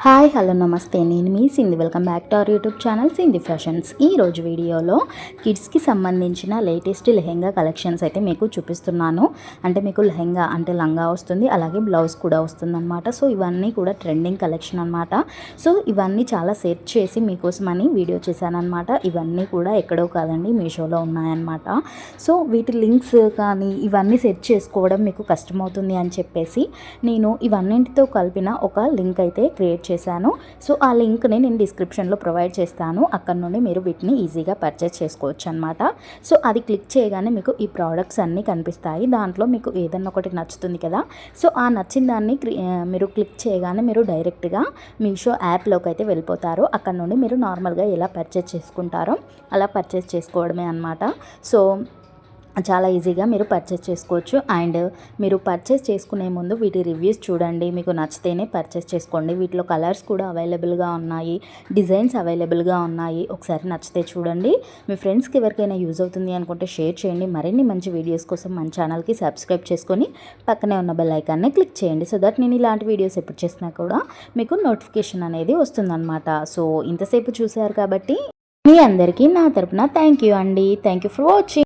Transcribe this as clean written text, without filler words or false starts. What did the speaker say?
Hi hello నమస్తే, నేను మీ Sindhi. Welcome back to our YouTube channel Sindhi fashions. ఈరోజు వీడియోలో కిడ్స్కి సంబంధించిన లేటెస్ట్ లెహెంగా కలెక్షన్స్ అయితే మీకు చూపిస్తున్నాను. అంటే మీకు లెహెంగా అంటే లంగా వస్తుంది, అలాగే బ్లౌజ్ కూడా వస్తుంది అనమాట. సో ఇవన్నీ కూడా ట్రెండింగ్ కలెక్షన్ అనమాట. సో ఇవన్నీ చాలా సెర్చ్ చేసి మీకోసమని వీడియో చేశాను అనమాట. ఇవన్నీ కూడా ఎక్కడో కాదండి, మీషోలో ఉన్నాయన్నమాట. సో వీటి లింక్స్ కానీ ఇవన్నీ సెర్చ్ చేసుకోవడం మీకు కష్టమవుతుంది అని చెప్పేసి నేను ఇవన్నింటితో కలిపిన ఒక లింక్ అయితే క్రియేట్ చేశాను. సో ఆ లింక్ని నేను డిస్క్రిప్షన్లో ప్రొవైడ్ చేస్తాను. అక్కడ నుండి మీరు వీటిని ఈజీగా పర్చేస్ చేసుకోవచ్చు అనమాట. సో అది క్లిక్ చేయగానే మీకు ఈ ప్రోడక్ట్స్ అన్నీ కనిపిస్తాయి. దాంట్లో మీకు ఏదన్నా ఒకటి నచ్చుతుంది కదా. సో ఆ నచ్చిన దాన్ని మీరు క్లిక్ చేయగానే మీరు డైరెక్ట్గా మీషో యాప్లోకి అయితే వెళ్ళిపోతారు. అక్కడ నుండి మీరు నార్మల్గా ఎలా పర్చేస్ చేసుకుంటారో అలా పర్చేస్ చేసుకోవడమే అనమాట. సో చాలా ఈజీగా మీరు పర్చేస్ చేసుకోవచ్చు. అండ్ మీరు పర్చేస్ చేసుకునే ముందు వీటి రివ్యూస్ చూడండి, మీకు నచ్చితేనే పర్చేస్ చేసుకోండి. వీటిలో కలర్స్ కూడా అవైలబుల్గా ఉన్నాయి, డిజైన్స్ అవైలబుల్గా ఉన్నాయి. ఒకసారి నచ్చితే చూడండి. మీ ఫ్రెండ్స్కి ఎవరికైనా యూజ్ అవుతుంది అనుకుంటే షేర్ చేయండి. మరిన్ని మంచి వీడియోస్ కోసం మన ఛానల్కి సబ్స్క్రైబ్ చేసుకొని పక్కనే ఉన్న బెల్ ఐకాన్ని క్లిక్ చేయండి. సో దట్ నేను ఇలాంటి వీడియోస్ ఎప్పుడు చేసినా కూడా మీకు నోటిఫికేషన్ అనేది వస్తుందన్నమాట. సో ఇంతసేపు చూసారు కాబట్టి మీ అందరికీ నా తరపున థ్యాంక్ యూ అండి. Thank you for watching.